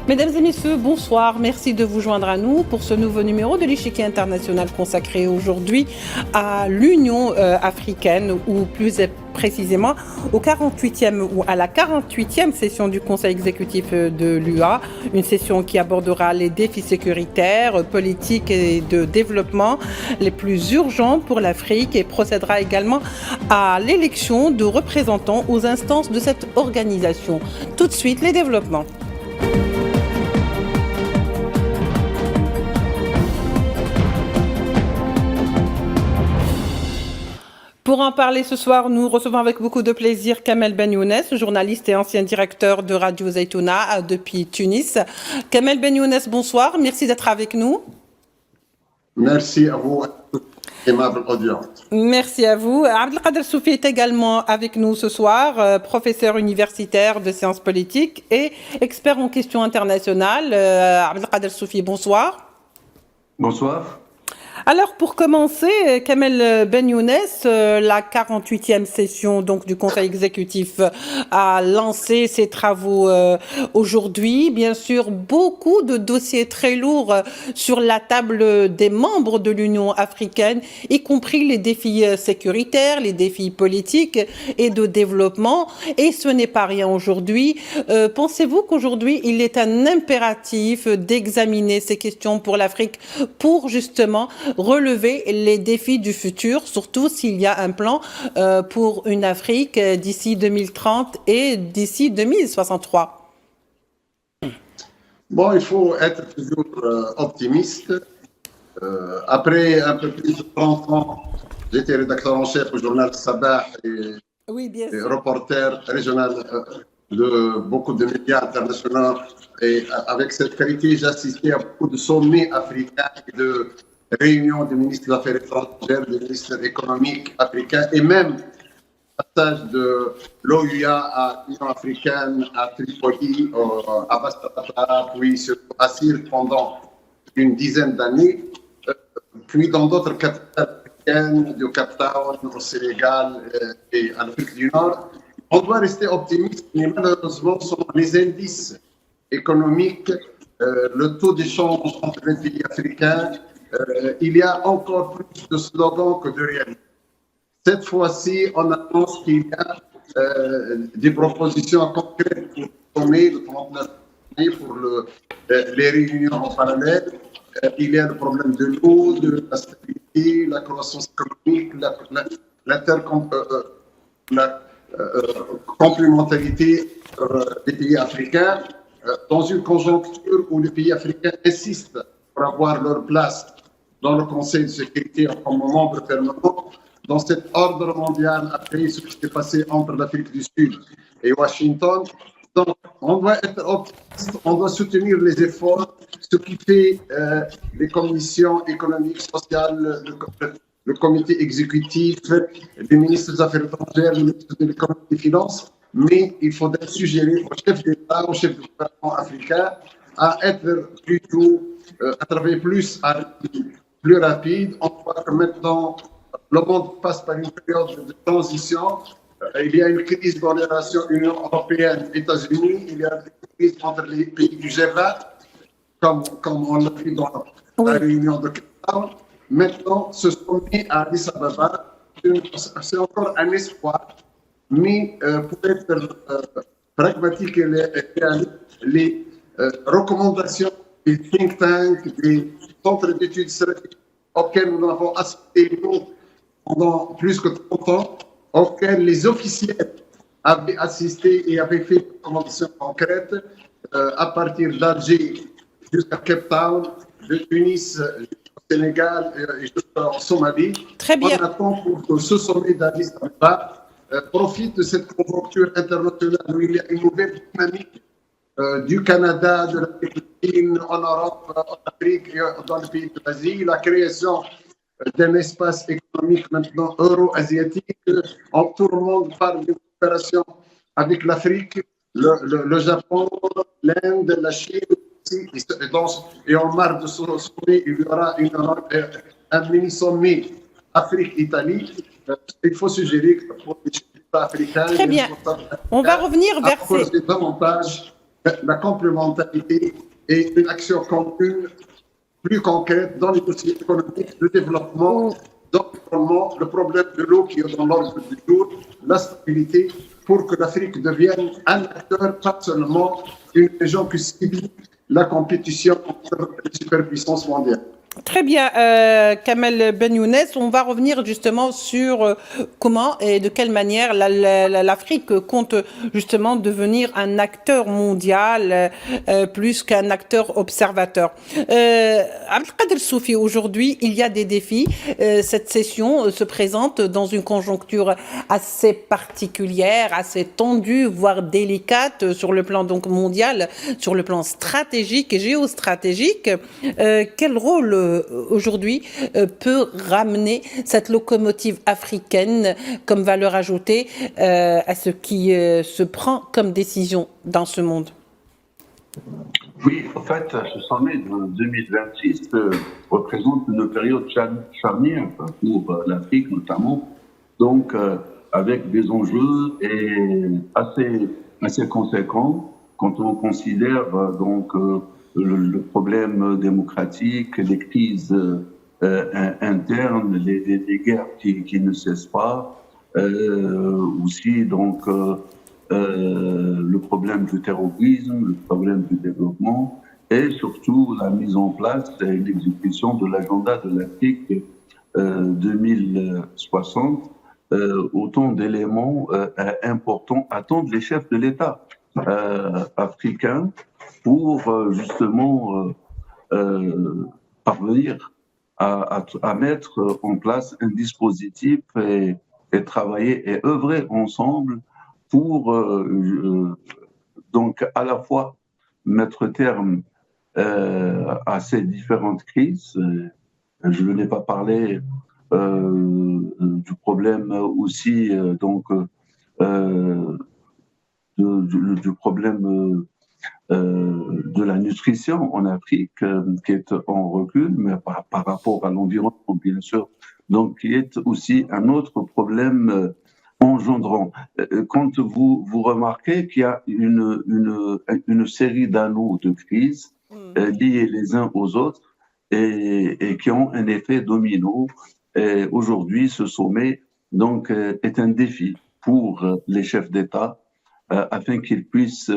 Mesdames et messieurs, bonsoir. Merci de vous joindre à nous pour ce nouveau numéro de l'Échiquier international consacré aujourd'hui à l'Union africaine, ou plus précisément au 48e ou à la 48e session du Conseil exécutif de l'UA, une session qui abordera les défis sécuritaires, politiques et de développement les plus urgents pour l'Afrique et procédera également à l'élection de représentants aux instances de cette organisation. Tout de suite, les développements. Pour en parler ce soir, nous recevons avec beaucoup de plaisir Kamel Ben Younes, journaliste et ancien directeur de Radio Zaytouna depuis Tunis. Kamel Ben Younes, bonsoir, merci d'être avec nous. Merci à vous, aimable audience. Merci à vous. Abdelkader Soufi est également avec nous ce soir, professeur universitaire de sciences politiques et expert en questions internationales. Abdelkader Soufi, bonsoir. Bonsoir. Alors pour commencer, Kamel Ben Younes, la 48e session donc du Conseil exécutif a lancé ses travaux aujourd'hui. Bien sûr, beaucoup de dossiers très lourds sur la table des membres de l'Union africaine, y compris les défis sécuritaires, les défis politiques et de développement. Et ce n'est pas rien aujourd'hui. Pensez-vous qu'aujourd'hui, il est un impératif d'examiner ces questions pour l'Afrique pour justement relever les défis du futur, surtout s'il y a un plan pour une Afrique d'ici 2030 et d'ici 2063? Bon, il faut être toujours optimiste. Après un peu plus de 30 ans, j'étais rédacteur en chef au journal Sabah et reporter régional de beaucoup de médias internationaux. Et avec cette qualité, j'assistais à beaucoup de sommets africains et de réunions des ministres des Affaires étrangères, des ministres économiques africains et même passage de l'OUA à l'Union africaine, à Tripoli, à Bastata, puis surtout à Sirte pendant une dizaine d'années, puis dans d'autres capitales africaines, du Cap Town, au Sénégal et en Afrique du Nord. On doit rester optimiste, mais malheureusement, selon les indices économiques, le taux d'échange entre les pays africains, il y a encore plus de slogans que de réalité. Cette fois-ci, on annonce qu'il y a des propositions concrètes pour sommet, le 39 mai, pour les réunions en parallèle. Il y a le problème de l'eau, de la stabilité, la croissance économique, la complémentarité des pays africains, dans une conjoncture où les pays africains insistent pour avoir leur place dans le Conseil de sécurité comme membre permanent. Dans cet ordre mondial, après ce qui s'est passé entre l'Afrique du Sud et Washington. Donc, on doit être optimiste, on doit soutenir les efforts, ce qui fait les commissions économiques, sociales, le comité exécutif, les ministres des Affaires étrangères, les ministres de l'économie et des finances. Mais il faudrait suggérer aux chefs d'État, aux chefs de gouvernement africains à être plutôt, à travailler plus rapide. On voit que maintenant, le monde passe par une période de transition. Il y a une crise dans les relations Union européenne-États-Unis. Il y a une crise entre les pays du G20, comme on l'a vu dans la réunion de Cape Town. Maintenant, ce sommet à Addis Ababa, c'est encore un espoir. Mais pour être pragmatique et réaliste, les recommandations des think tanks, des centres d'études stratégiques auxquels nous avons assisté pendant plus que 30 ans, auxquels les officiels avaient assisté et avaient fait des recommandations concrètes à partir d'Alger jusqu'à Cape Town, de Tunis jusqu'au Sénégal et jusqu'en Somalie. Très bien. On attend pour que ce sommet d'Addis Ababa profite de cette conjoncture internationale où il y a une nouvelle dynamique du Canada, de l'Amérique latine, en Europe, en Afrique et dans les pays de l'Asie, la création d'un espace économique maintenant euro-asiatique. Tout le monde parle d'une coopération avec l'Afrique, le Japon, l'Inde, la Chine. Et en mars de ce sommet, il y aura un mini-sommet Afrique-Italie. Il faut suggérer que pour les États africains, très bien. On va revenir vers davantage la complémentarité et une action commune plus concrète dans les dossiers économiques, le développement, d'environnement, le problème de l'eau qui est dans l'ordre du jour, la stabilité, pour que l'Afrique devienne un acteur, pas seulement une région qui subit la compétition entre les superpuissances mondiales. Très bien, Kamel Ben Younes, on va revenir justement sur comment et de quelle manière l'Afrique compte justement devenir un acteur mondial plus qu'un acteur observateur. Abdelkader Soufi, aujourd'hui, il y a des défis. Cette session se présente dans une conjoncture assez particulière, assez tendue, voire délicate sur le plan donc mondial, sur le plan stratégique et géostratégique. Quel rôle aujourd'hui peut ramener cette locomotive africaine comme valeur ajoutée à ce qui se prend comme décision dans ce monde? Oui, en fait, ce sommet de 2026 représente une période charnière pour l'Afrique notamment, donc avec des enjeux assez conséquents quand on considère donc le problème démocratique, les crises internes, les guerres qui ne cessent pas, aussi donc le problème du terrorisme, le problème du développement et surtout la mise en place et l'exécution de l'agenda de l'Afrique 2060. Autant d'éléments importants attendent les chefs de l'État africains pour justement parvenir à mettre en place un dispositif et travailler et œuvrer ensemble pour donc à la fois mettre terme à ces différentes crises. Je ne n'ai pas parlé du problème aussi donc du problème de la nutrition en Afrique qui est en recul, mais par rapport à l'environnement, bien sûr, donc qui est aussi un autre problème engendrant. Quand vous remarquez qu'il y a une série d'anneaux de crises liés les uns aux autres et qui ont un effet domino, et aujourd'hui, ce sommet donc est un défi pour les chefs d'État afin qu'ils puissent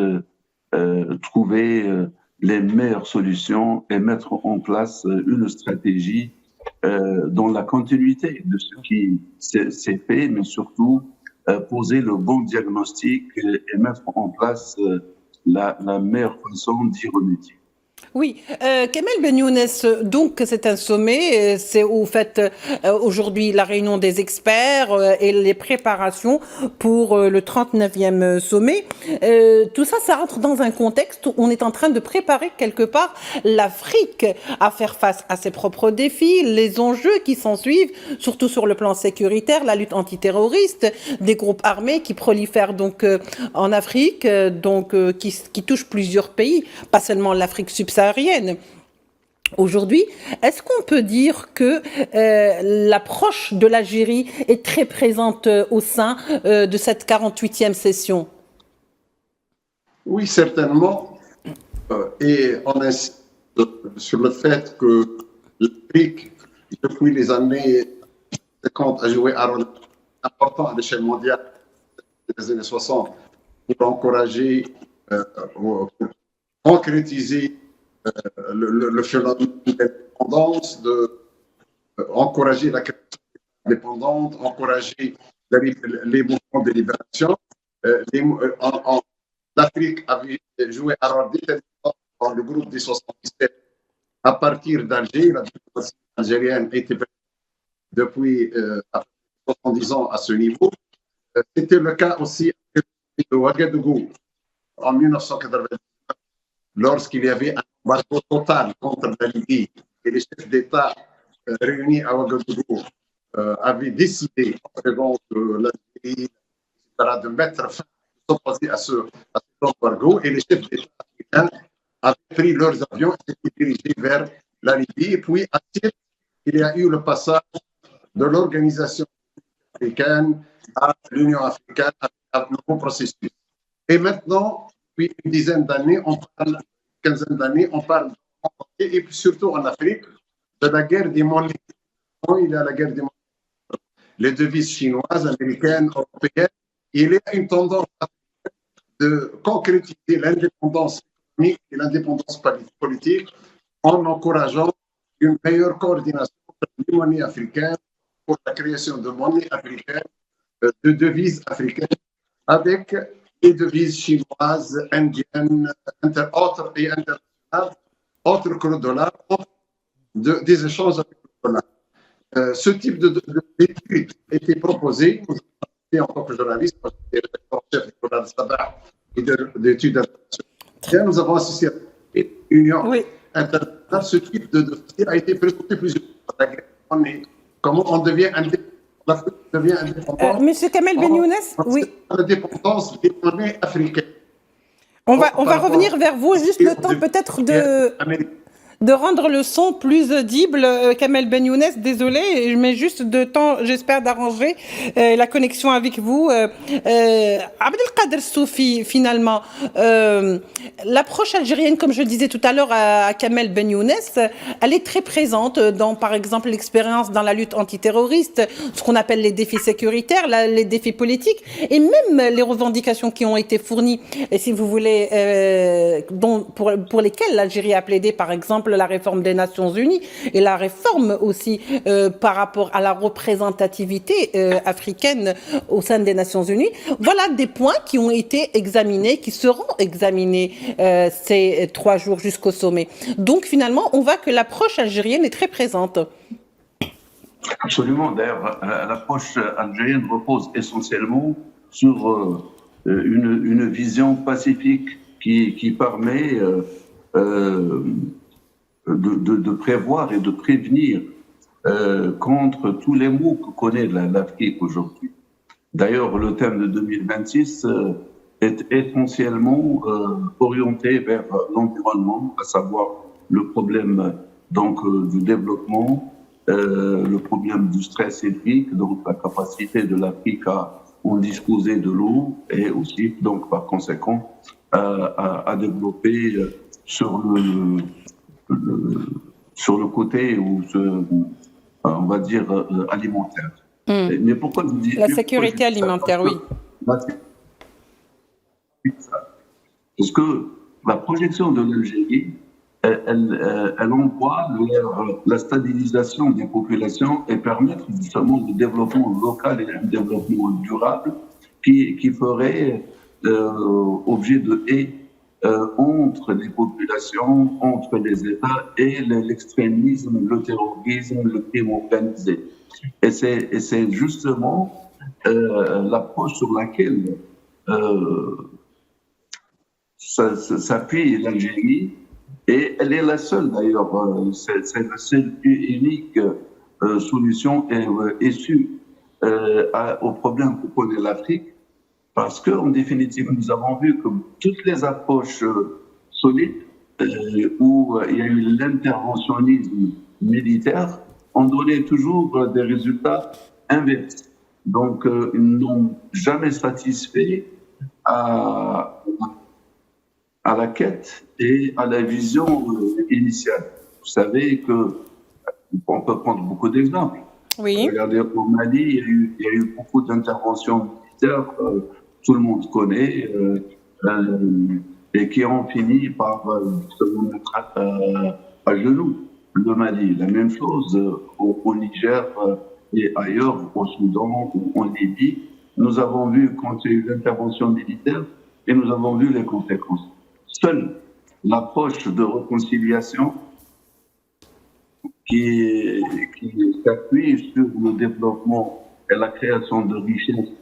trouver les meilleures solutions et mettre en place une stratégie dans la continuité de ce qui s'est fait, mais surtout poser le bon diagnostic et mettre en place la meilleure façon d'y remédier. Oui, Kamel Ben Younes, donc c'est un sommet, c'est au fait aujourd'hui la réunion des experts et les préparations pour le 39e sommet. Tout ça, ça rentre dans un contexte où on est en train de préparer quelque part l'Afrique à faire face à ses propres défis, les enjeux qui s'en suivent, surtout sur le plan sécuritaire, la lutte antiterroriste, des groupes armés qui prolifèrent donc en Afrique, donc qui touchent plusieurs pays, pas seulement l'Afrique subsaharienne. Aujourd'hui, est-ce qu'on peut dire que l'approche de l'Algérie est très présente au sein de cette 48e session? Oui, certainement. Et on insiste sur le fait que l'Afrique, depuis les années 50, a joué un rôle important à l'échelle mondiale des années 60 pour encourager, pour concrétiser le phénomène d'indépendance, encourager la création indépendante, encourager les mouvements de libération. L'Afrique avait joué un rôle déterminant dans le groupe des 77 à partir d'Alger. La diplomatie algérienne était depuis 70 ans à ce niveau. C'était le cas aussi de Ouagadougou en 1990, lorsqu'il y avait un embargo total contre la Libye et les chefs d'État réunis à Ouagadougou avaient décidé, en présence de l'Algérie, de mettre fin, de s'opposer à cet embargo, et les chefs d'État africains avaient pris leurs avions et s'étaient dirigés vers la Libye. Et puis, ensuite, il y a eu le passage de l'organisation africaine à l'Union africaine, à un nouveau processus. Et maintenant, depuis une dizaine d'années, une quinzaine d'années, on parle, et puis surtout en Afrique, de la guerre des monnaies. Il y a la guerre des monnaies, les devises chinoises, américaines, européennes. Il y a une tendance de concrétiser l'indépendance économique et l'indépendance politique en encourageant une meilleure coordination des monnaies africaines pour la création de monnaies africaines, de devises africaines, avec les devises chinoises, indiennes, autres et internationales, autres que le dollar, des échanges avec le dollar. Ce type d'étude a été proposé en tant que journaliste, parce que j'étais chef du journal Sabah et d'études internationales. Nous avons assisté à l'Union internationale. Ce type de dossier a été présenté plusieurs fois. Comment on devient indépendant. Monsieur Kamel Ben Younes, oui. L'indépendance des monnaies africaines. On va revenir vers vous, juste le temps peut-être de rendre le son plus audible. Kamel Ben Younes, désolé, je mets juste de temps, j'espère, d'arranger la connexion avec vous. Abdelkader Soufi, finalement, l'approche algérienne, comme je le disais tout à l'heure à Kamel Ben Younes, elle est très présente dans, par exemple, l'expérience dans la lutte antiterroriste, ce qu'on appelle les défis sécuritaires, les défis politiques, et même les revendications qui ont été fournies, et si vous voulez, pour lesquelles l'Algérie a plaidé, par exemple, la réforme des Nations Unies et la réforme aussi par rapport à la représentativité africaine au sein des Nations Unies. Voilà des points qui ont été examinés, qui seront examinés ces 3 jours jusqu'au sommet. Donc finalement, on voit que l'approche algérienne est très présente. Absolument. D'ailleurs, l'approche algérienne repose essentiellement sur une vision pacifique qui permet de prévoir et de prévenir contre tous les maux que connaît l'Afrique aujourd'hui. D'ailleurs, le thème de 2026 est essentiellement orienté vers l'environnement, à savoir le problème du développement, le problème du stress hydrique, donc la capacité de l'Afrique à en disposer de l'eau et aussi, donc par conséquent, à développer sur le côté on va dire alimentaire. Mais pourquoi vous dites la sécurité alimentaire, oui. Parce que la projection de l'Algérie, elle envoie la stabilisation des populations et permettre justement le développement local et un développement durable qui ferait objet de haies entre les populations, entre les États et l'extrémisme, le terrorisme, le crime organisé. Et c'est justement l'approche sur laquelle s'appuie l'Algérie, et elle est la seule d'ailleurs, c'est la seule et unique solution issue au problème que connaît l'Afrique. Parce qu'en définitive, nous avons vu que toutes les approches solides où il y a eu l'interventionnisme militaire ont donné toujours des résultats inverses. Donc, ils n'ont jamais satisfait à la quête et à la vision initiale. Vous savez qu'on peut prendre beaucoup d'exemples. Oui. Regardez, au Mali, il y a eu beaucoup d'interventions militaires. Tout le monde connaît, et qui ont fini par se mettre à genoux. Le Mali, la même chose au Niger et ailleurs, au Soudan ou en Libye. Nous avons vu quand il y a eu l'intervention militaire et nous avons vu les conséquences. Seule l'approche de réconciliation qui s'appuie sur le développement et la création de richesses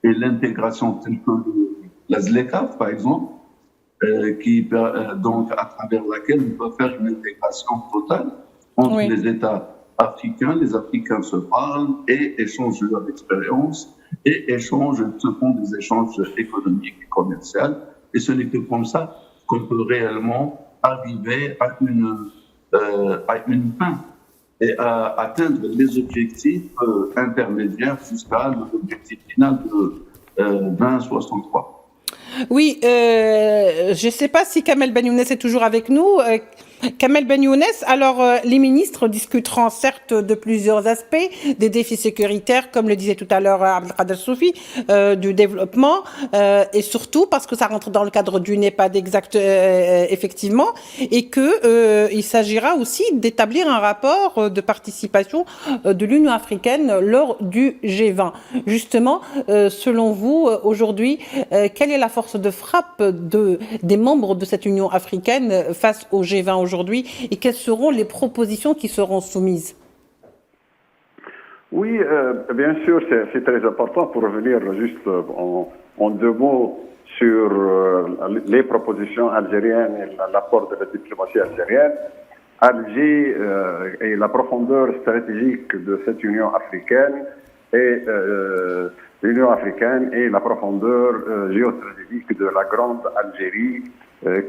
et l'intégration telle que la ZLECAf, par exemple, donc à travers laquelle on peut faire une intégration totale entre les États africains. Les Africains se parlent et échangent leur expérience et se font des échanges économiques et commerciaux. Et ce n'est que comme ça qu'on peut réellement arriver à une fin et à atteindre les objectifs intermédiaires jusqu'à l'objectif final de 2063. Oui, je ne sais pas si Kamel Ben Younes est toujours avec nous. Kamel Ben Younes, alors les ministres discuteront certes de plusieurs aspects, des défis sécuritaires, comme le disait tout à l'heure Abdelkader Soufi, du développement, et surtout parce que ça rentre dans le cadre du NEPAD effectivement, et que il s'agira aussi d'établir un rapport de participation de l'Union africaine lors du G20. Justement, selon vous, aujourd'hui, quelle est la force de frappe des membres de cette Union africaine face au G20 aujourd'hui et quelles seront les propositions qui seront soumises? Oui, bien sûr, c'est très important pour revenir juste en deux mots sur les propositions algériennes et l'apport de la diplomatie algérienne. Alger et la profondeur stratégique de cette Union africaine et l'Union africaine et la profondeur géostratégique de la grande Algérie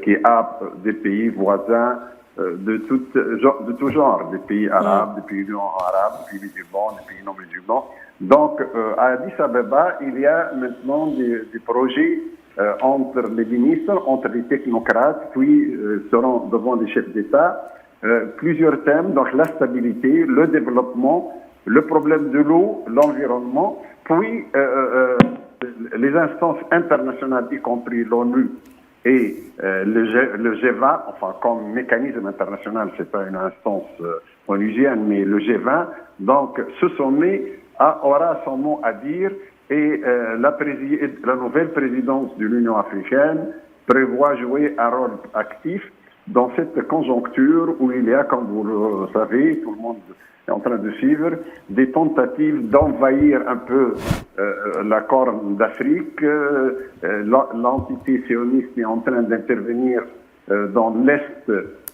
qui a des pays voisins de tout genre, des pays arabes, des pays non arabes, des pays musulmans, des pays non musulmans. Donc, à Addis Abeba, il y a maintenant des projets entre les ministres, entre les technocrates, puis seront devant les chefs d'État, plusieurs thèmes, donc la stabilité, le développement, le problème de l'eau, l'environnement, puis les instances internationales, y compris l'ONU, et le G20, enfin comme mécanisme international, c'est pas une instance onusienne, mais le G20, donc ce sommet aura son mot à dire et la nouvelle présidence de l'Union africaine prévoit jouer un rôle actif dans cette conjoncture où il y a, comme vous le savez, tout le monde est en train de suivre, des tentatives d'envahir un peu la Corne d'Afrique. L'entité sioniste est en train d'intervenir dans l'est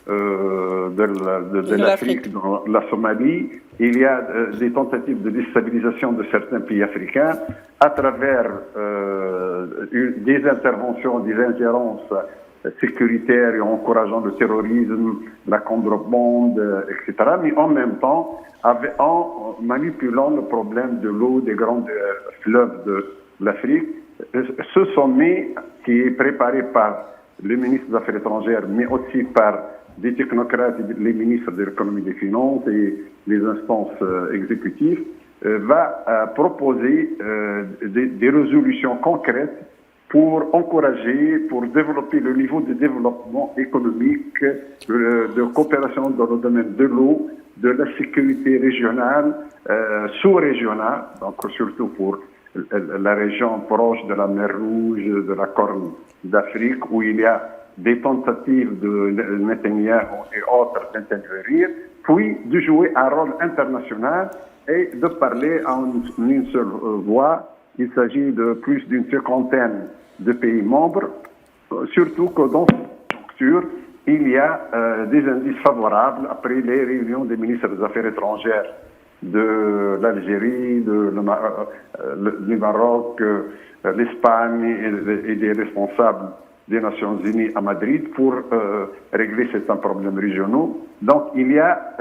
de l'Afrique, dans la Somalie. Il y a des tentatives de déstabilisation de certains pays africains à travers des interventions, des ingérences sécuritaires et encourageant le terrorisme, la contrebande, etc. Mais en même temps, en manipulant le problème de l'eau des grands fleuves de l'Afrique. Ce sommet qui est préparé par le ministre des Affaires étrangères, mais aussi par des technocrates, les ministres de l'économie et des finances et les instances exécutives, va proposer des résolutions concrètes pour encourager, pour développer le niveau de développement économique, de coopération dans le domaine de l'eau, de la sécurité régionale, sous-régionale, donc surtout pour la région proche de la mer Rouge, de la Corne d'Afrique, où il y a des tentatives de Netanyahou et autres d'intervenir, puis de jouer un rôle international et de parler en une seule voix. Il s'agit de plus d'une cinquantaine de pays membres, surtout que dans cette structure, il y a des indices favorables après les réunions des ministres des Affaires étrangères de l'Algérie, du Maroc, l'Espagne et des responsables des Nations Unies à Madrid pour régler certains problèmes régionaux. Donc il y a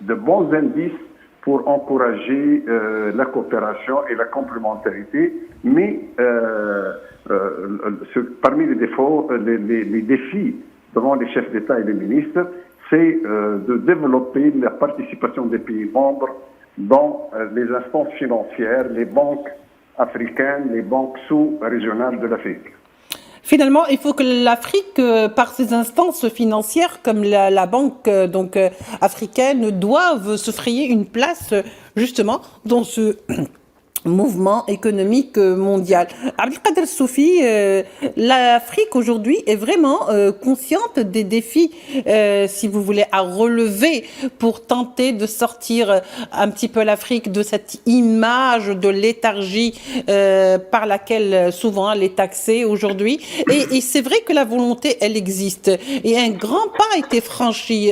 de bons indices pour encourager la coopération et la complémentarité, mais parmi les défauts, les défis devant les chefs d'État et les ministres, c'est de développer la participation des pays membres dans les instances financières, les banques africaines, les banques sous-régionales de l'Afrique. Finalement, il faut que l'Afrique, par ses instances financières comme la banque africaine, doive se frayer une place justement dans ce mouvement économique mondial. Abdelkader Soufi, l'Afrique aujourd'hui est vraiment consciente des défis, si vous voulez, à relever pour tenter de sortir un petit peu l'Afrique de cette image de léthargie par laquelle souvent elle est taxée aujourd'hui. Et c'est vrai que la volonté, elle existe. Et un grand pas a été franchi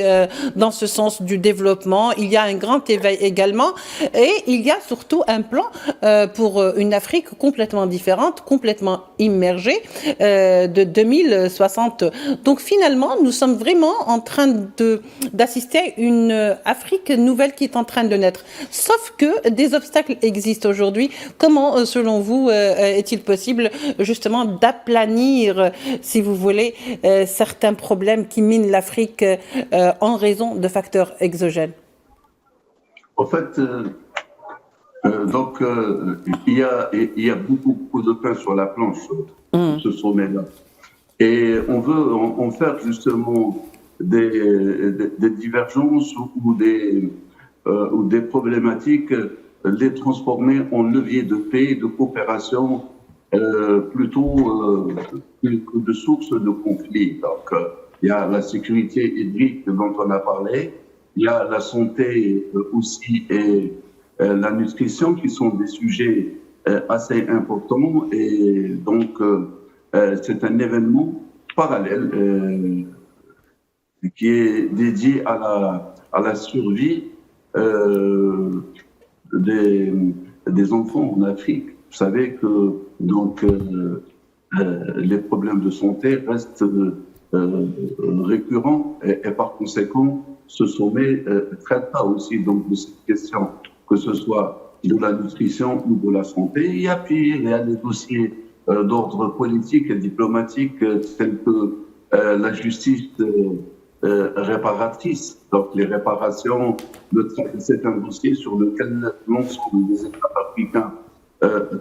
dans ce sens du développement. Il y a un grand éveil également. Et il y a surtout un plan pour une Afrique complètement différente, complètement immergée de 2060. Donc finalement, nous sommes vraiment en train d'assister à une Afrique nouvelle qui est en train de naître. Sauf que des obstacles existent aujourd'hui. Comment, selon vous, est-il possible justement d'aplanir, si vous voulez, certains problèmes qui minent l'Afrique en raison de facteurs exogènes? En fait, il y a beaucoup de pain sur la planche, ce sommet-là. Et on veut en faire justement des divergences ou des problématiques, les transformer en levier de paix et de coopération plutôt que de source de conflit. Donc, il y a la sécurité hydrique dont on a parlé, il y a la santé aussi et la nutrition qui sont des sujets assez importants. Et donc, c'est un événement parallèle qui est dédié à la survie des enfants en Afrique. Vous savez que donc les problèmes de santé restent récurrents et par conséquent, ce sommet traitera aussi donc de cette question, que ce soit de la nutrition ou de la santé. Il y a des dossiers d'ordre politique et diplomatique tels que la justice réparatrice. Donc les réparations, c'est un dossier sur lequel l'ensemble des États africains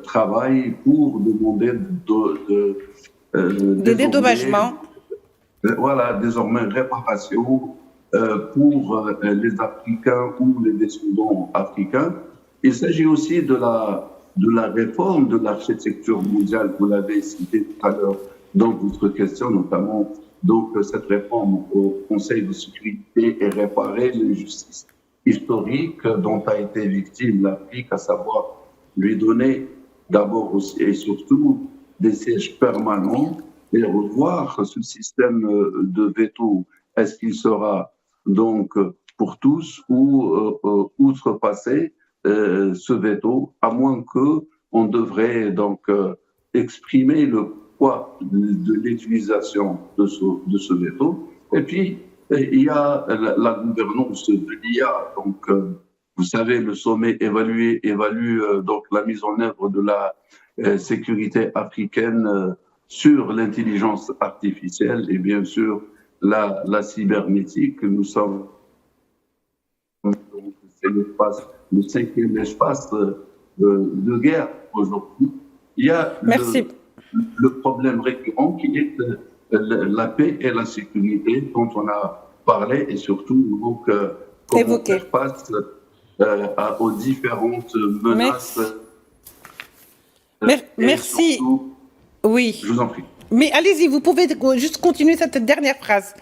travaillent pour demander des dédommagements. Voilà, désormais réparation pour les Africains ou les descendants africains. Il s'agit aussi de la réforme de l'architecture mondiale, vous l'avez cité tout à l'heure dans votre question, notamment donc cette réforme au Conseil de sécurité et réparer l'injustice historique dont a été victime l'Afrique, à savoir lui donner d'abord aussi et surtout des sièges permanents et revoir ce système de veto. Est-ce qu'il sera donc pour tous ou outrepasser ce veto, à moins que on devrait donc exprimer le poids de l'utilisation de ce veto. Et puis, il y a la gouvernance de l'IA. Donc, vous savez, le sommet évalue donc la mise en œuvre de la sécurité africaine sur l'intelligence artificielle et bien sûr la cybernétique. Nous sommes c'est le cinquième espace de guerre aujourd'hui. Il y a le problème récurrent qui est la paix et la sécurité dont on a parlé et surtout donc, comment faire face aux différentes menaces. Merci. Surtout, oui. Je vous en prie. Mais allez-y, vous pouvez juste continuer cette dernière phrase.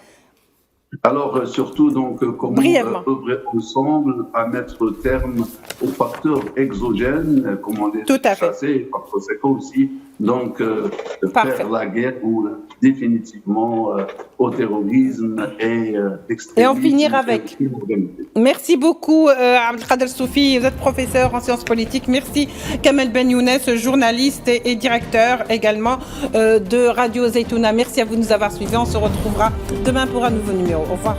Alors, surtout, donc, comment œuvrer ensemble à mettre terme aux facteurs exogènes, comment les chasser, et par conséquent aussi, donc, faire la guerre ou définitivement au terrorisme et l'extrémisme. Et en finir avec. Merci beaucoup, Abdelkader Soufi, vous êtes professeur en sciences politiques. Merci, Kamel Ben Younes, journaliste et directeur également de Radio Zaytouna. Merci à vous de nous avoir suivis. On se retrouvera demain pour un nouveau numéro. Au revoir.